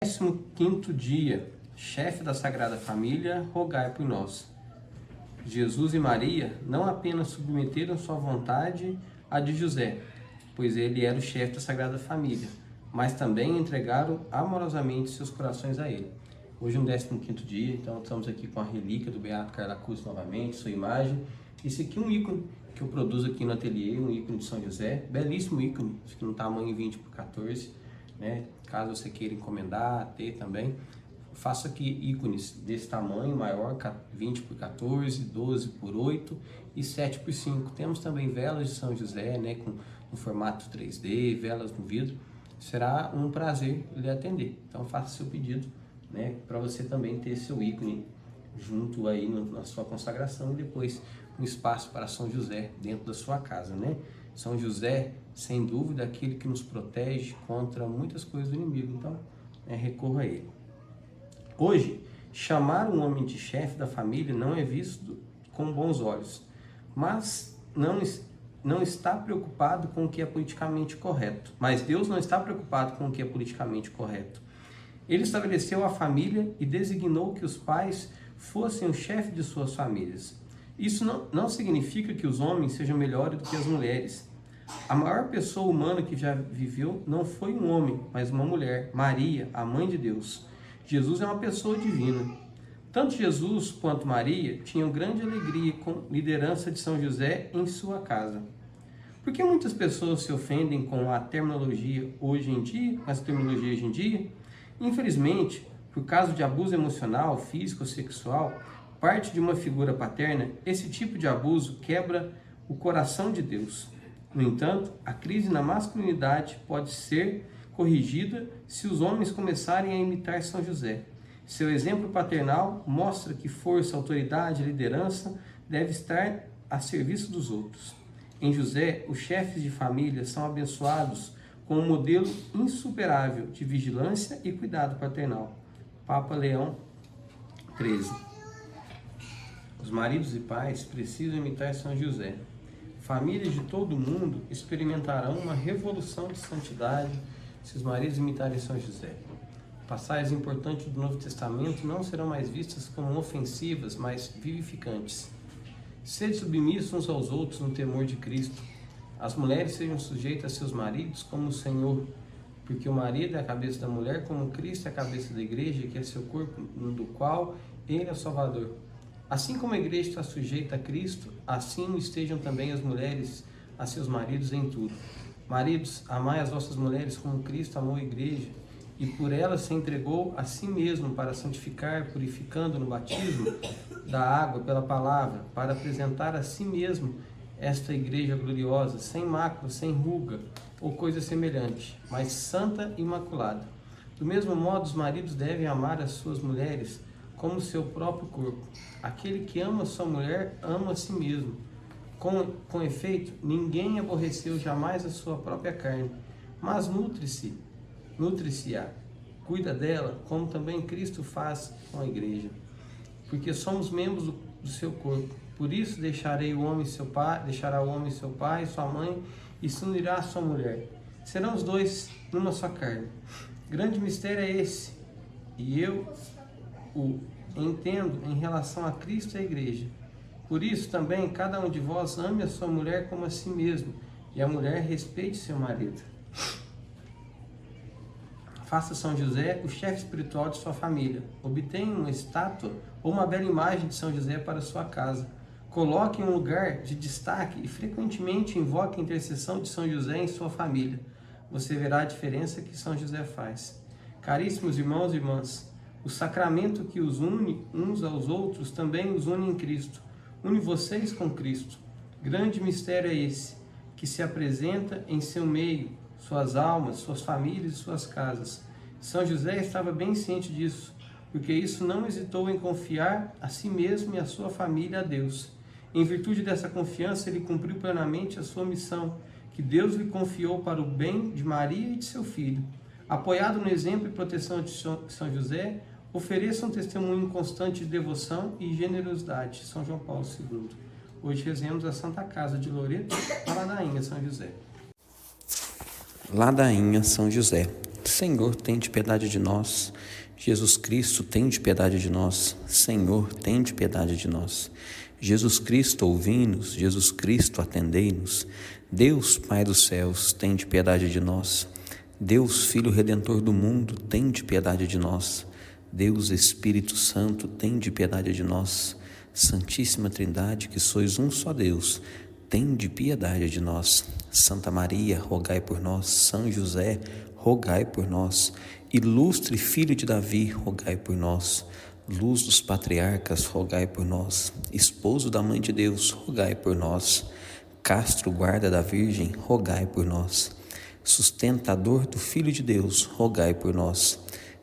15º dia, chefe da Sagrada Família, rogai por nós. Jesus e Maria não apenas submeteram sua vontade à de José, pois ele era o chefe da Sagrada Família, mas também entregaram amorosamente seus corações a ele. Hoje é o 15º dia, então estamos aqui com a relíquia do Beato Carla Cruz novamente, sua imagem. Esse aqui é um ícone que eu produzo aqui no ateliê, um ícone de São José, belíssimo ícone, acho que no tamanho 20x14, né? Caso você queira encomendar, ter também. Eu faço aqui ícones desse tamanho, maior, 20x14, 12x8 e 7x5. Temos também velas de São José, né, com no formato 3D, velas no vidro. Será um prazer lhe atender. Então faça seu pedido, né, para você também ter seu ícone junto aí na sua consagração e depois um espaço para São José dentro da sua casa, né? São José, sem dúvida, é aquele que nos protege contra muitas coisas do inimigo, então recorra a ele. Hoje, chamar um homem de chefe da família não é visto com bons olhos, mas não está preocupado com o que é politicamente correto. Mas Deus não está preocupado com o que é politicamente correto. Ele estabeleceu a família e designou que os pais fossem o chefe de suas famílias. Isso não significa que os homens sejam melhores do que as mulheres. A maior pessoa humana que já viveu não foi um homem, mas uma mulher, Maria, a mãe de Deus. Jesus é uma pessoa divina. Tanto Jesus quanto Maria tinham grande alegria com a liderança de São José em sua casa. Por que muitas pessoas se ofendem com a terminologia hoje em dia, com essa terminologia hoje em dia? Infelizmente, por causa de abuso emocional, físico ou sexual, parte de uma figura paterna, esse tipo de abuso quebra o coração de Deus. No entanto, a crise na masculinidade pode ser corrigida se os homens começarem a imitar São José. Seu exemplo paternal mostra que força, autoridade e liderança deve estar a serviço dos outros. Em José, os chefes de família são abençoados com um modelo insuperável de vigilância e cuidado paternal. Papa Leão XIII. Os maridos e pais precisam imitar São José. Famílias de todo o mundo experimentarão uma revolução de santidade se os maridos imitarem São José. Passagens importantes do Novo Testamento não serão mais vistas como ofensivas, mas vivificantes. Sede submissos uns aos outros no temor de Cristo. As mulheres sejam sujeitas a seus maridos como o Senhor, porque o marido é a cabeça da mulher, como Cristo é a cabeça da igreja, que é seu corpo, do qual ele é o Salvador. Assim como a igreja está sujeita a Cristo, assim estejam também as mulheres a seus maridos em tudo. Maridos, amai as vossas mulheres como Cristo amou a igreja, e por ela se entregou a si mesmo para santificar, purificando no batismo da água pela palavra, para apresentar a si mesmo esta igreja gloriosa, sem mácula, sem ruga ou coisa semelhante, mas santa e imaculada. Do mesmo modo, os maridos devem amar as suas mulheres como seu próprio corpo. Aquele que ama sua mulher ama a si mesmo. Com efeito, ninguém aborreceu jamais a sua própria carne, mas nutre-se-a, cuida dela, como também Cristo faz com a igreja, porque somos membros do seu corpo. Por isso deixará o homem seu pai e sua mãe, e se unirá à sua mulher. Serão os dois numa só carne. Grande mistério é esse, e eu o entendo em relação a Cristo e a igreja. Por isso também cada um de vós ame a sua mulher como a si mesmo, e a mulher respeite seu marido. Faça São José o chefe espiritual de sua família. Obtenha uma estátua ou uma bela imagem de São José para sua casa. Coloque em um lugar de destaque e frequentemente invoque a intercessão de São José em sua família. Você verá a diferença que São José faz. Caríssimos irmãos e irmãs, o sacramento que os une uns aos outros também os une em Cristo. Une vocês com Cristo. Grande mistério é esse, que se apresenta em seu meio, suas almas, suas famílias e suas casas. São José estava bem ciente disso, porque isso não hesitou em confiar a si mesmo e a sua família a Deus. Em virtude dessa confiança, ele cumpriu plenamente a sua missão, que Deus lhe confiou para o bem de Maria e de seu filho. Apoiado no exemplo e proteção de São José, ofereça um testemunho constante de devoção e generosidade. São João Paulo II. Hoje rezemos a Santa Casa de Loreto, a Ladainha São José. Ladainha São José. Senhor, tende piedade de nós. Jesus Cristo, tende piedade de nós. Senhor, tende piedade de nós. Jesus Cristo, ouvi-nos. Jesus Cristo, atendei-nos. Deus, Pai dos céus, tende piedade de nós. Deus, Filho Redentor do mundo, tende piedade de nós. Deus, Espírito Santo, tende piedade de nós. Santíssima Trindade, que sois um só Deus, tende piedade de nós. Santa Maria, rogai por nós. São José, rogai por nós. Ilustre Filho de Davi, rogai por nós. Luz dos patriarcas, rogai por nós. Esposo da Mãe de Deus, rogai por nós. Castro guarda da Virgem, rogai por nós. Sustentador do Filho de Deus, rogai por nós.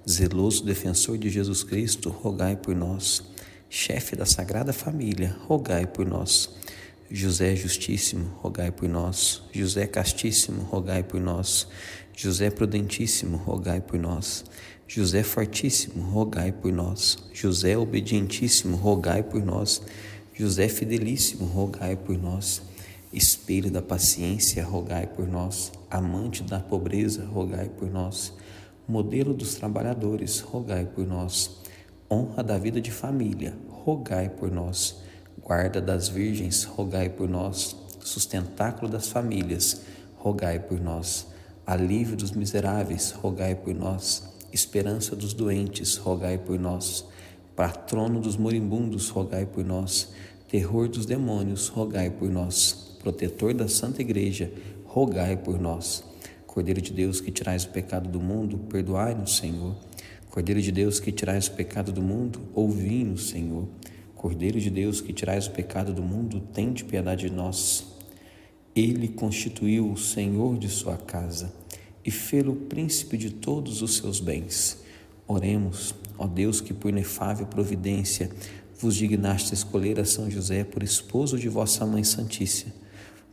Zeloso defensor de Jesus Cristo, rogai por nós. Chefe da Sagrada Família, rogai por nós. José Justíssimo, rogai por nós. José Castíssimo, rogai por nós. José Prudentíssimo, rogai por nós. José Fortíssimo, rogai por nós. José Obedientíssimo, rogai por nós. José Fidelíssimo, rogai por nós. Espelho da paciência, rogai por nós. Amante da pobreza, rogai por nós. Modelo dos trabalhadores, rogai por nós. Honra da vida de família, rogai por nós. Guarda das virgens, rogai por nós. Sustentáculo das famílias, rogai por nós. Alívio dos miseráveis, rogai por nós. Esperança dos doentes, rogai por nós. Patrono dos moribundos, rogai por nós. Terror dos demônios, rogai por nós. Protetor da Santa Igreja, rogai por nós. Cordeiro de Deus, que tirais o pecado do mundo, perdoai-nos, Senhor. Cordeiro de Deus, que tirais o pecado do mundo, ouvi-nos, Senhor. Cordeiro de Deus, que tirais o pecado do mundo, tende piedade de nós. Ele constituiu o Senhor de sua casa e fê-lo príncipe de todos os seus bens. Oremos, ó Deus, que por inefável providência vos dignaste escolher a São José por esposo de vossa Mãe Santíssima.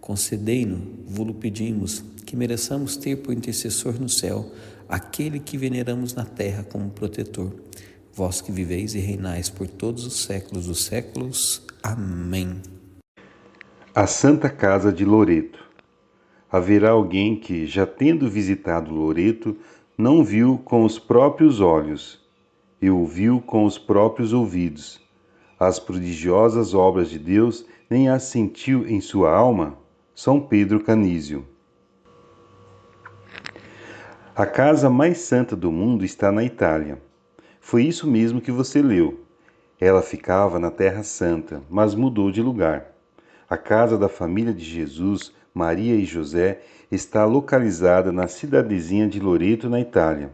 Concedei-nos, vô-lo pedimos, que mereçamos ter por intercessor no céu aquele que veneramos na terra como protetor. Vós que viveis e reinais por todos os séculos dos séculos. Amém. A Santa Casa de Loreto. Haverá alguém que, já tendo visitado Loreto, não viu com os próprios olhos e ouviu com os próprios ouvidos as prodigiosas obras de Deus, nem as sentiu em sua alma? São Pedro Canísio. A casa mais santa do mundo está na Itália. Foi isso mesmo que você leu. Ela ficava na Terra Santa, mas mudou de lugar. A casa da família de Jesus, Maria e José, está localizada na cidadezinha de Loreto, na Itália.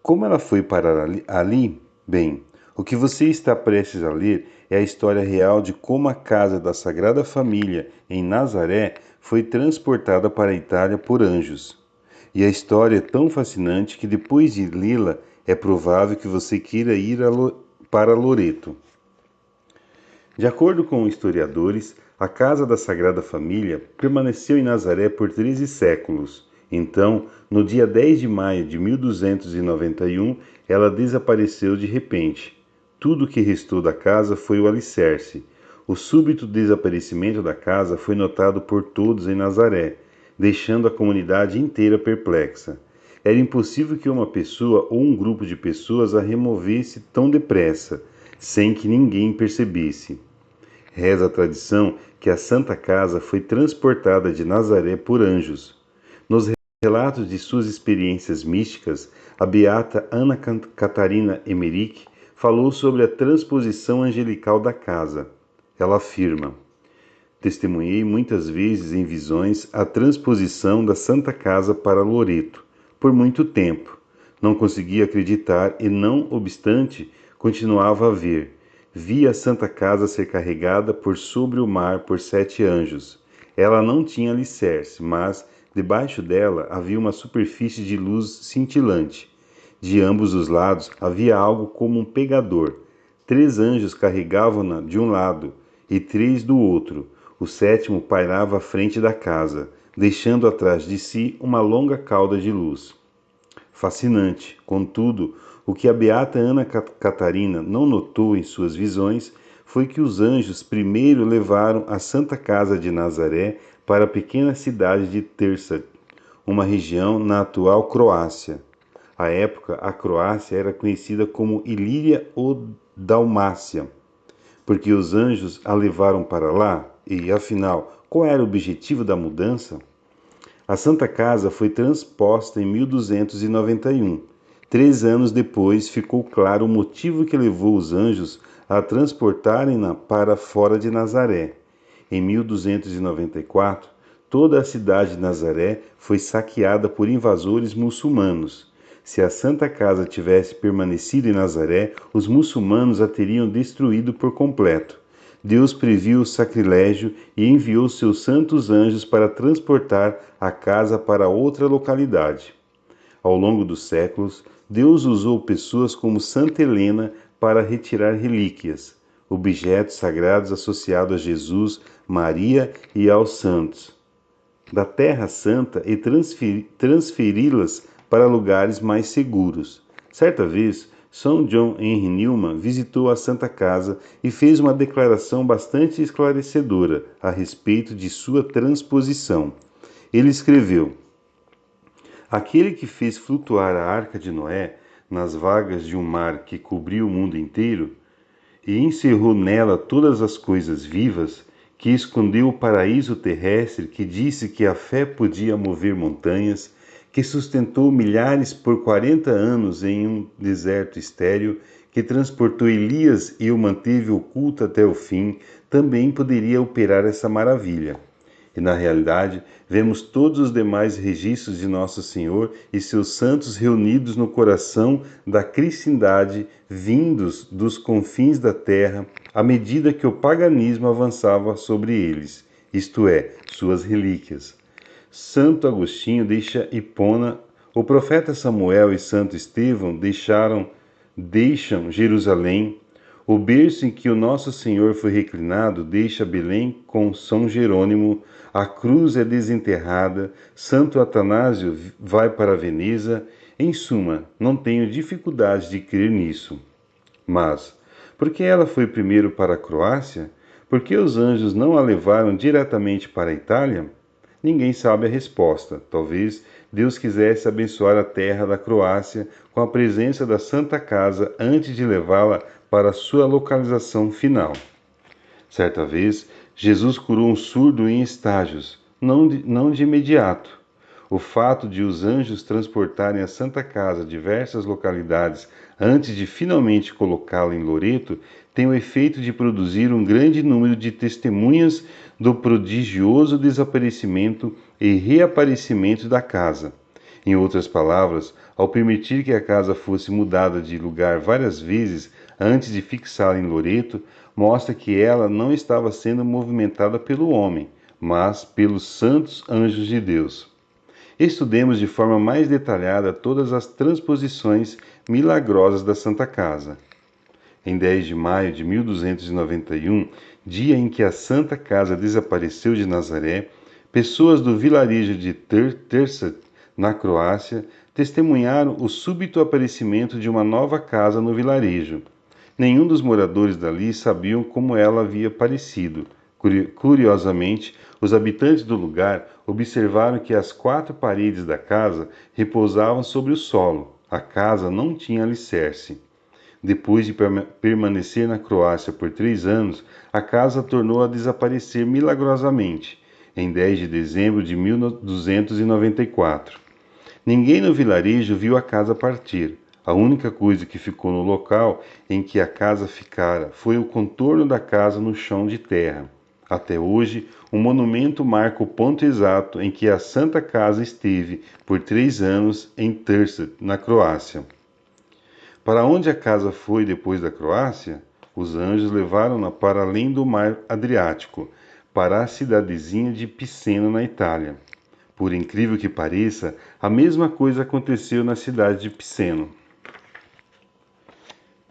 Como ela foi parar ali? Bem, o que você está prestes a ler é a história real de como a casa da Sagrada Família, em Nazaré, foi transportada para a Itália por anjos. E a história é tão fascinante que depois de lê-la, é provável que você queira ir para Loreto. De acordo com historiadores, a casa da Sagrada Família permaneceu em Nazaré por 13 séculos. Então, no dia 10 de maio de 1291, ela desapareceu de repente. Tudo o que restou da casa foi o alicerce. O súbito desaparecimento da casa foi notado por todos em Nazaré, deixando a comunidade inteira perplexa. Era impossível que uma pessoa ou um grupo de pessoas a removesse tão depressa, sem que ninguém percebesse. Reza a tradição que a Santa Casa foi transportada de Nazaré por anjos. Nos relatos de suas experiências místicas, a beata Ana Catarina Emmerich falou sobre a transposição angelical da casa. Ela afirma: testemunhei muitas vezes em visões a transposição da Santa Casa para Loreto. Por muito tempo. Não conseguia acreditar e, não obstante, continuava a ver. Vi a Santa Casa ser carregada por sobre o mar por 7 anjos. Ela não tinha alicerce, mas, debaixo dela, havia uma superfície de luz cintilante. De ambos os lados havia algo como um pegador. 3 anjos carregavam-na de um lado e 3 do outro. O 7º pairava à frente da casa, deixando atrás de si uma longa cauda de luz. Fascinante, contudo, o que a beata Ana Catarina não notou em suas visões foi que os anjos primeiro levaram a Santa Casa de Nazaré para a pequena cidade de Trsta, uma região na atual Croácia. À época, a Croácia era conhecida como Ilíria ou Dalmácia, porque os anjos a levaram para lá e, afinal, qual era o objetivo da mudança? A Santa Casa foi transposta em 1291. 3 anos depois, ficou claro o motivo que levou os anjos a transportarem-na para fora de Nazaré. Em 1294, toda a cidade de Nazaré foi saqueada por invasores muçulmanos. Se a Santa Casa tivesse permanecido em Nazaré, os muçulmanos a teriam destruído por completo. Deus previu o sacrilégio e enviou seus santos anjos para transportar a casa para outra localidade. Ao longo dos séculos, Deus usou pessoas como Santa Helena para retirar relíquias, objetos sagrados associados a Jesus, Maria e aos santos, da Terra Santa e transferi-las para lugares mais seguros. Certa vez, São John Henry Newman visitou a Santa Casa e fez uma declaração bastante esclarecedora a respeito de sua transposição. Ele escreveu: aquele que fez flutuar a arca de Noé nas vagas de um mar que cobriu o mundo inteiro e encerrou nela todas as coisas vivas, que escondeu o paraíso terrestre, que disse que a fé podia mover montanhas, que sustentou milhares por 40 anos em um deserto estéril, que transportou Elias e o manteve oculto até o fim, também poderia operar essa maravilha. E na realidade, vemos todos os demais registros de Nosso Senhor e seus santos reunidos no coração da cristandade, vindos dos confins da terra, à medida que o paganismo avançava sobre eles, isto é, suas relíquias. Santo Agostinho deixa Hipona, o profeta Samuel e Santo Estevão deixam Jerusalém. O berço em que o Nosso Senhor foi reclinado deixa Belém com São Jerônimo, a cruz é desenterrada, Santo Atanásio vai para Veneza. Em suma, não tenho dificuldade de crer nisso. Mas, por que ela foi primeiro para a Croácia? Por que os anjos não a levaram diretamente para a Itália? Ninguém sabe a resposta. Talvez Deus quisesse abençoar a terra da Croácia com a presença da Santa Casa antes de levá-la para sua localização final. Certa vez, Jesus curou um surdo em estágios, não de imediato. O fato de os anjos transportarem a Santa Casa a diversas localidades antes de finalmente colocá-la em Loreto tem o efeito de produzir um grande número de testemunhas do prodigioso desaparecimento e reaparecimento da casa. Em outras palavras, ao permitir que a casa fosse mudada de lugar várias vezes antes de fixá-la em Loreto, mostra que ela não estava sendo movimentada pelo homem, mas pelos santos anjos de Deus. Estudemos de forma mais detalhada todas as transposições milagrosas da Santa Casa. Em 10 de maio de 1291, dia em que a Santa Casa desapareceu de Nazaré, pessoas do vilarejo de Trst, na Croácia, testemunharam o súbito aparecimento de uma nova casa no vilarejo. Nenhum dos moradores dali sabiam como ela havia aparecido. Curiosamente, os habitantes do lugar observaram que as 4 paredes da casa repousavam sobre o solo. A casa não tinha alicerce. Depois de permanecer na Croácia por 3 anos, a casa tornou a desaparecer milagrosamente, em 10 de dezembro de 1294. Ninguém no vilarejo viu a casa partir. A única coisa que ficou no local em que a casa ficara foi o contorno da casa no chão de terra. Até hoje, um monumento marca o ponto exato em que a Santa Casa esteve por 3 anos em Trst, na Croácia. Para onde a casa foi depois da Croácia? Os anjos levaram-na para além do mar Adriático, para a cidadezinha de Piceno, na Itália. Por incrível que pareça, a mesma coisa aconteceu na cidade de Piceno.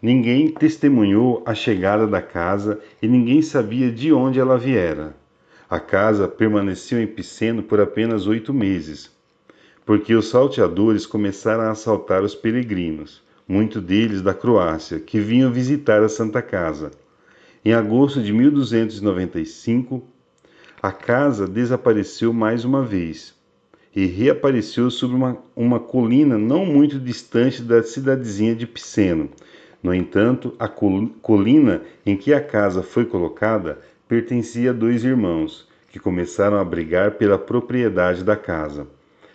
Ninguém testemunhou a chegada da casa e ninguém sabia de onde ela viera. A casa permaneceu em Piceno por apenas 8 meses, porque os salteadores começaram a assaltar os peregrinos, muitos deles da Croácia, que vinham visitar a Santa Casa. Em agosto de 1295, a casa desapareceu mais uma vez. e reapareceu sobre uma colina não muito distante da cidadezinha de Piceno. No entanto, a colina em que a casa foi colocada pertencia a dois irmãos, que começaram a brigar pela propriedade da casa.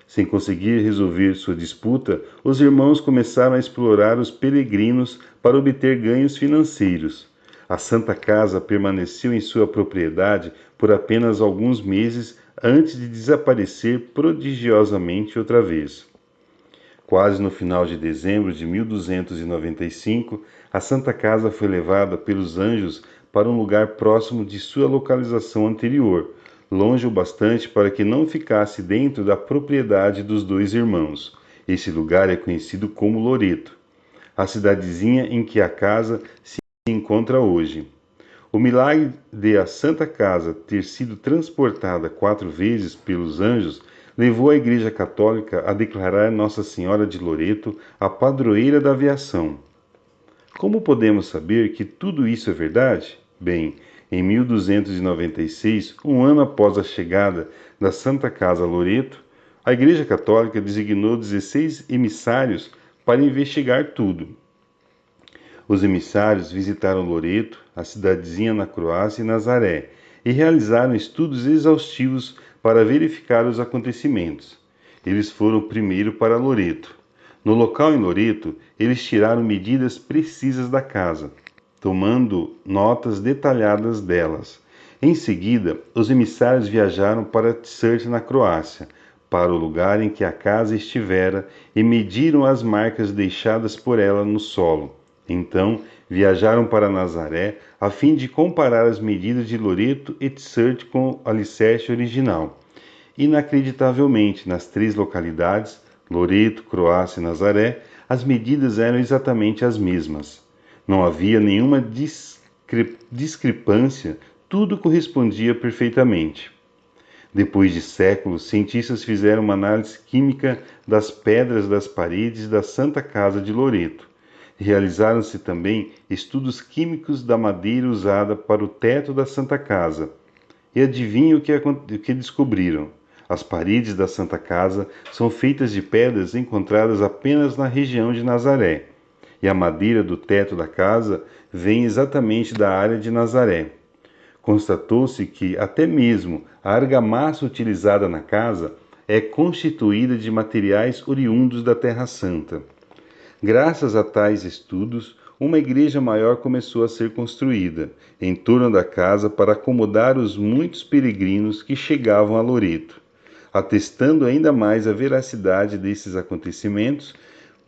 Sem conseguir resolver sua disputa, os irmãos começaram a explorar os peregrinos para obter ganhos financeiros. A Santa Casa permaneceu em sua propriedade por apenas alguns meses antes de desaparecer prodigiosamente outra vez. Quase no final de dezembro de 1295, a Santa Casa foi levada pelos anjos para um lugar próximo de sua localização anterior, longe o bastante para que não ficasse dentro da propriedade dos dois irmãos. Esse lugar é conhecido como Loreto, a cidadezinha em que a casa se encontra hoje. O milagre de a Santa Casa ter sido transportada 4 vezes pelos anjos levou a Igreja Católica a declarar Nossa Senhora de Loreto a padroeira da aviação. Como podemos saber que tudo isso é verdade? Bem, em 1296, um ano após a chegada da Santa Casa a Loreto, a Igreja Católica designou 16 emissários para investigar tudo. Os emissários visitaram Loreto, a cidadezinha na Croácia e Nazaré, e realizaram estudos exaustivos para verificar os acontecimentos. Eles foram primeiro para Loreto. No local em Loreto, eles tiraram medidas precisas da casa, tomando notas detalhadas delas. Em seguida, os emissários viajaram para Tsert, na Croácia, para o lugar em que a casa estivera, e mediram as marcas deixadas por ela no solo. Então, viajaram para Nazaré, a fim de comparar as medidas de Loreto e Tsert com o alicerce original. Inacreditavelmente, nas 3 localidades, Loreto, Croácia e Nazaré, as medidas eram exatamente as mesmas. Não havia nenhuma discrepância, tudo correspondia perfeitamente. Depois de séculos, cientistas fizeram uma análise química das pedras das paredes da Santa Casa de Loreto. Realizaram-se também estudos químicos da madeira usada para o teto da Santa Casa. E adivinhe o que descobriram? As paredes da Santa Casa são feitas de pedras encontradas apenas na região de Nazaré, e a madeira do teto da casa vem exatamente da área de Nazaré. Constatou-se que até mesmo a argamassa utilizada na casa é constituída de materiais oriundos da Terra Santa. Graças a tais estudos, uma igreja maior começou a ser construída em torno da casa para acomodar os muitos peregrinos que chegavam a Loreto. Atestando ainda mais a veracidade desses acontecimentos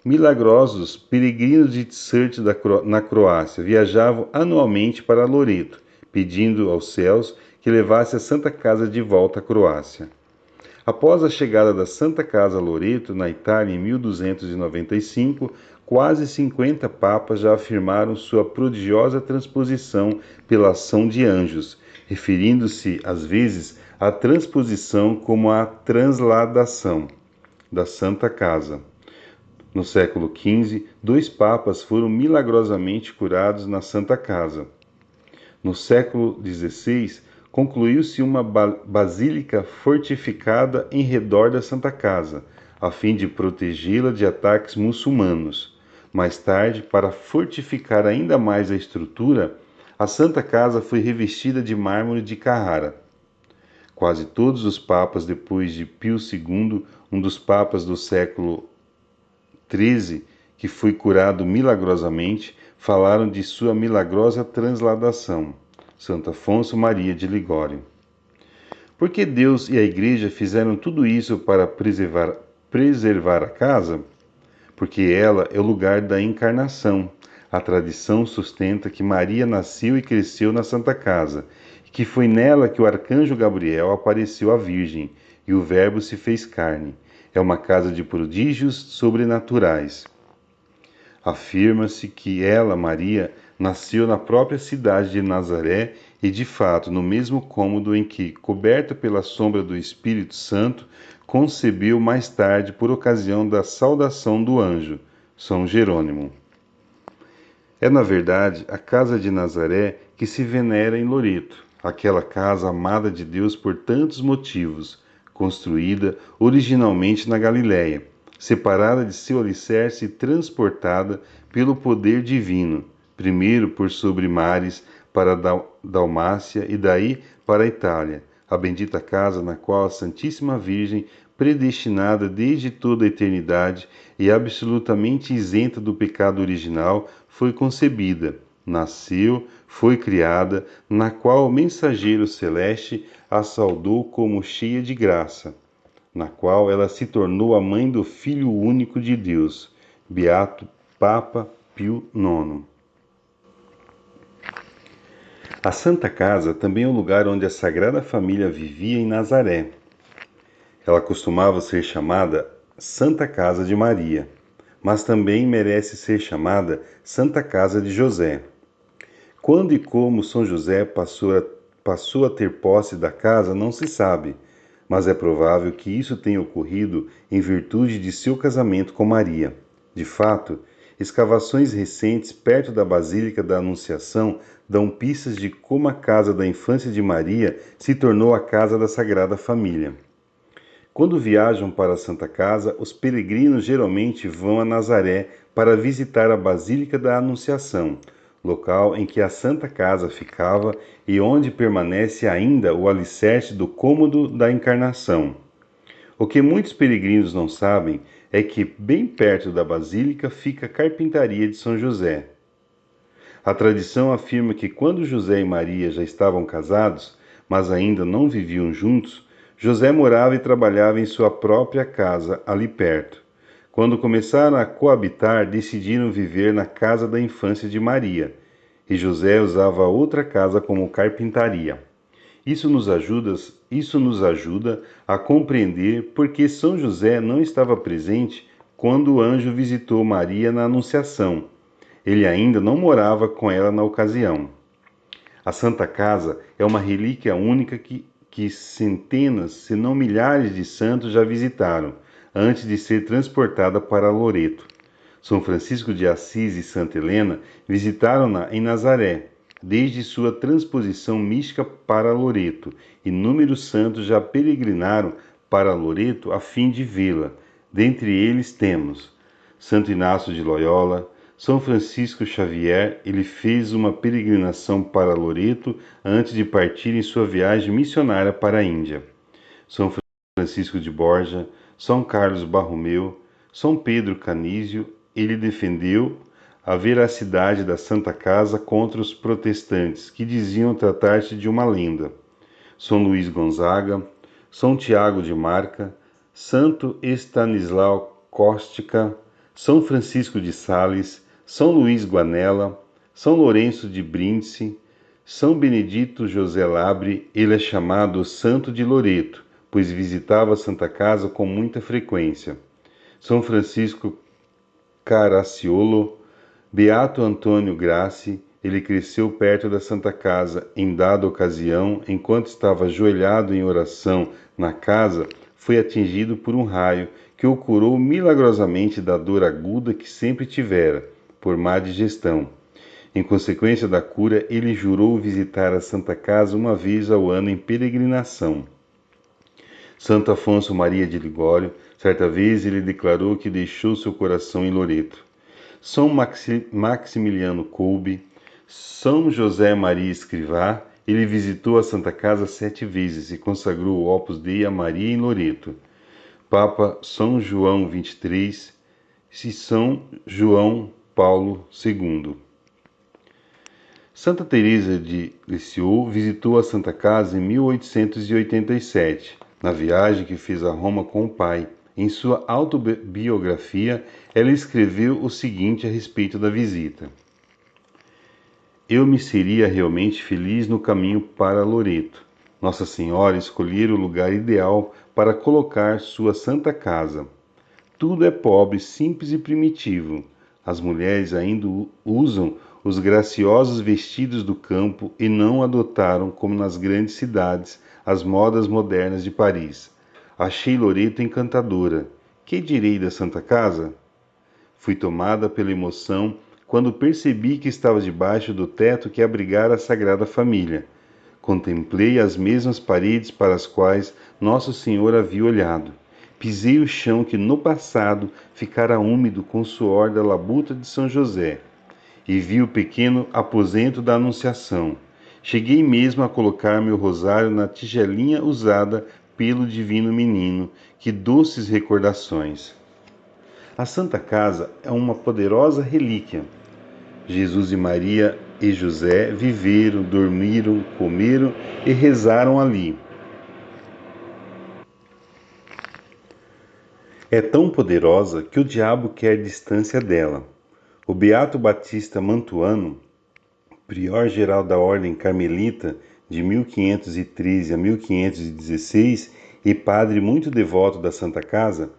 milagrosos, peregrinos de Tsert na Croácia viajavam anualmente para Loreto, pedindo aos céus que levasse a Santa Casa de volta à Croácia. Após a chegada da Santa Casa a Loreto, na Itália, em 1295, quase 50 papas já afirmaram sua prodigiosa transposição pela ação de anjos, referindo-se, às vezes, à transposição como a transladação da Santa Casa. No século XV, 2 papas foram milagrosamente curados na Santa Casa. No século XVI, concluiu-se uma basílica fortificada em redor da Santa Casa, a fim de protegê-la de ataques muçulmanos. Mais tarde, para fortificar ainda mais a estrutura, a Santa Casa foi revestida de mármore de Carrara. Quase todos os papas, depois de Pio II, um dos papas do século XIII, que foi curado milagrosamente, falaram de sua milagrosa transladação. Santo Afonso Maria de Ligório. Por que Deus e a Igreja fizeram tudo isso para preservar a casa? Porque ela é o lugar da encarnação. A tradição sustenta que Maria nasceu e cresceu na Santa Casa, e que foi nela que o arcanjo Gabriel apareceu à Virgem, e o Verbo se fez carne. É uma casa de prodígios sobrenaturais. Afirma-se que ela, Maria, nasceu na própria cidade de Nazaré e, de fato, no mesmo cômodo em que, coberta pela sombra do Espírito Santo, concebeu mais tarde por ocasião da saudação do anjo, São Jerônimo. É, na verdade, a casa de Nazaré que se venera em Loreto, aquela casa amada de Deus por tantos motivos, construída originalmente na Galiléia, separada de seu alicerce e transportada pelo poder divino, primeiro por sobre mares para a Dalmácia e daí para a Itália, a bendita casa na qual a Santíssima Virgem, predestinada desde toda a eternidade e absolutamente isenta do pecado original, foi concebida, nasceu, foi criada, na qual o mensageiro celeste a saudou como cheia de graça, na qual ela se tornou a mãe do Filho único de Deus, Beato Papa Pio IX. A Santa Casa também é o lugar onde a Sagrada Família vivia em Nazaré. Ela costumava ser chamada Santa Casa de Maria, mas também merece ser chamada Santa Casa de José. Quando e como São José passou a ter posse da casa não se sabe, mas é provável que isso tenha ocorrido em virtude de seu casamento com Maria. De fato, escavações recentes perto da Basílica da Anunciação dão pistas de como a casa da infância de Maria se tornou a casa da Sagrada Família. Quando viajam para a Santa Casa, os peregrinos geralmente vão a Nazaré para visitar a Basílica da Anunciação, local em que a Santa Casa ficava e onde permanece ainda o alicerce do cômodo da Encarnação. O que muitos peregrinos não sabem é que bem perto da Basílica fica a Carpintaria de São José. A tradição afirma que quando José e Maria já estavam casados, mas ainda não viviam juntos, José morava e trabalhava em sua própria casa ali perto. Quando começaram a coabitar, decidiram viver na casa da infância de Maria, e José usava outra casa como carpintaria. Isso nos ajuda a compreender por que São José não estava presente quando o anjo visitou Maria na Anunciação. Ele ainda não morava com ela na ocasião. A Santa Casa é uma relíquia única que centenas, se não milhares de santos já visitaram, antes de ser transportada para Loreto. São Francisco de Assis e Santa Helena visitaram-na em Nazaré, desde sua transposição mística para Loreto. Inúmeros santos já peregrinaram para Loreto a fim de vê-la. Dentre eles temos Santo Inácio de Loyola, São Francisco Xavier. Ele fez uma peregrinação para Loreto antes de partir em sua viagem missionária para a Índia. São Francisco de Borja, São Carlos Borromeu, São Pedro Canísio. Ele defendeu a veracidade da Santa Casa contra os protestantes, que diziam tratar-se de uma lenda. São Luís Gonzaga, São Tiago de Marca, Santo Estanislau Kostka, São Francisco de Sales, São Luís Guanella, São Lourenço de Brindisi, São Benedito José Labre. Ele é chamado Santo de Loreto, pois visitava a Santa Casa com muita frequência. São Francisco Caracciolo, Beato Antônio Grassi. Ele cresceu perto da Santa Casa. Em dada ocasião, enquanto estava ajoelhado em oração na casa, foi atingido por um raio que o curou milagrosamente da dor aguda que sempre tivera, por má digestão. Em consequência da cura, ele jurou visitar a Santa Casa uma vez ao ano em peregrinação. Santo Afonso Maria de Ligório, certa vez ele declarou que deixou seu coração em Loreto. São Maximiliano Kolbe, São José Maria Escrivá. Ele visitou a Santa Casa 7 vezes e consagrou o Opus Dei a Maria em Loreto. Papa São João XXIII e São João Paulo II. Santa Teresa de Lisieux visitou a Santa Casa em 1887, na viagem que fez a Roma com o pai. Em sua autobiografia, ela escreveu o seguinte a respeito da visita: Eu me seria realmente feliz no caminho para Loreto. Nossa Senhora escolhera o lugar ideal para colocar sua Santa Casa. Tudo é pobre, simples e primitivo. As mulheres ainda usam os graciosos vestidos do campo e não adotaram, como nas grandes cidades, as modas modernas de Paris. Achei Loreto encantadora. Que direi da Santa Casa? Fui tomada pela emoção quando percebi que estava debaixo do teto que abrigara a Sagrada Família. Contemplei as mesmas paredes para as quais Nosso Senhor havia olhado. Pisei o chão que no passado ficara úmido com o suor da labuta de São José, e vi o pequeno aposento da Anunciação. Cheguei mesmo a colocar meu rosário na tigelinha usada pelo divino menino. Que doces recordações! A Santa Casa é uma poderosa relíquia. Jesus e Maria e José viveram, dormiram, comeram e rezaram ali. É tão poderosa que o diabo quer distância dela. O Beato Batista Mantuano, prior-geral da Ordem Carmelita de 1513 a 1516 e padre muito devoto da Santa Casa,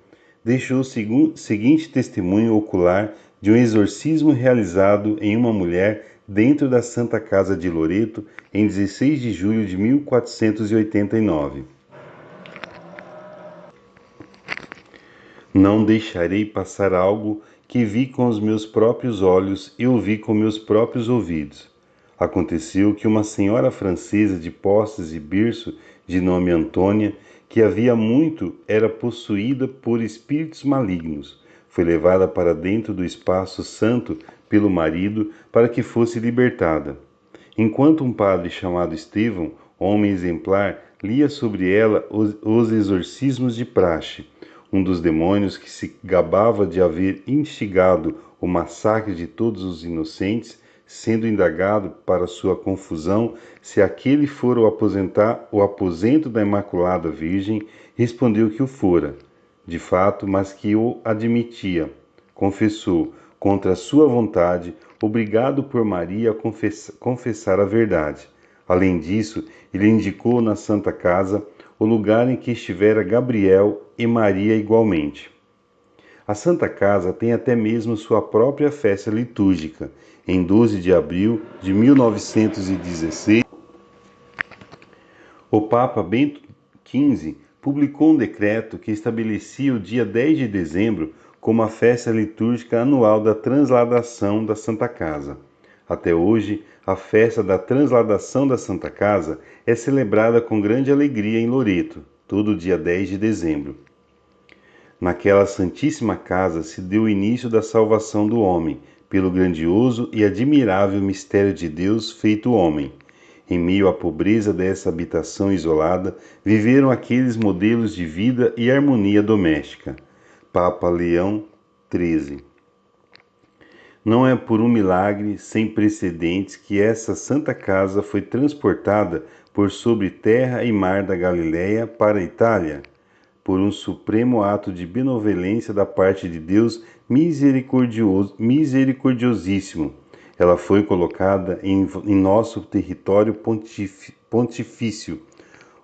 deixou o seguinte testemunho ocular de um exorcismo realizado em uma mulher dentro da Santa Casa de Loreto em 16 de julho de 1489. Não deixarei passar algo que vi com os meus próprios olhos e ouvi com meus próprios ouvidos. Aconteceu que uma senhora francesa de posses e berço, de nome Antônia, que havia muito era possuída por espíritos malignos, foi levada para dentro do espaço santo pelo marido para que fosse libertada. Enquanto um padre chamado Estevão, homem exemplar, lia sobre ela os exorcismos de praxe, um dos demônios que se gabava de haver instigado o massacre de todos os inocentes, sendo indagado para sua confusão se aquele fora o aposento da Imaculada Virgem, respondeu que o fora, de fato, mas que o admitia. Confessou, contra sua vontade, obrigado por Maria a confessar a verdade. Além disso, ele indicou na Santa Casa o lugar em que estivera Gabriel e Maria igualmente. A Santa Casa tem até mesmo sua própria festa litúrgica. Em 12 de abril de 1916, o Papa Bento XV publicou um decreto que estabelecia o dia 10 de dezembro como a festa litúrgica anual da transladação da Santa Casa. Até hoje, a festa da transladação da Santa Casa é celebrada com grande alegria em Loreto, todo dia 10 de dezembro. Naquela Santíssima Casa se deu o início da salvação do homem, pelo grandioso e admirável mistério de Deus feito homem. Em meio à pobreza dessa habitação isolada, viveram aqueles modelos de vida e harmonia doméstica. Papa Leão XIII. Não é por um milagre sem precedentes que essa Santa Casa foi transportada por sobre terra e mar da Galiléia para a Itália, por um supremo ato de benevolência da parte de Deus misericordiosíssimo. Ela foi colocada em nosso território pontifício,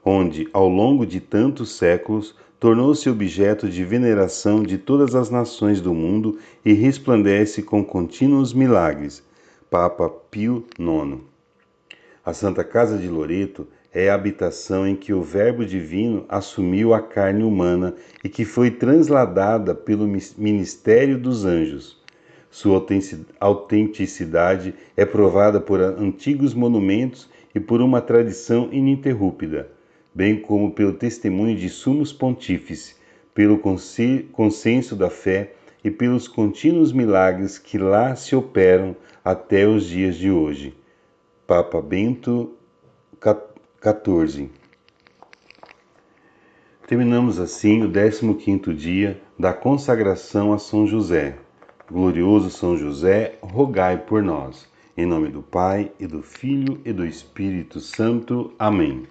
onde, ao longo de tantos séculos, tornou-se objeto de veneração de todas as nações do mundo e resplandece com contínuos milagres. Papa Pio IX. A Santa Casa de Loreto é a habitação em que o Verbo Divino assumiu a carne humana e que foi transladada pelo ministério dos anjos. Sua autenticidade é provada por antigos monumentos e por uma tradição ininterrupta, bem como pelo testemunho de sumos pontífices, pelo consenso da fé e pelos contínuos milagres que lá se operam até os dias de hoje. Papa Bento XIV. Terminamos assim o 15º dia da consagração a São José. Glorioso São José, rogai por nós. Em nome do Pai, e do Filho, e do Espírito Santo. Amém.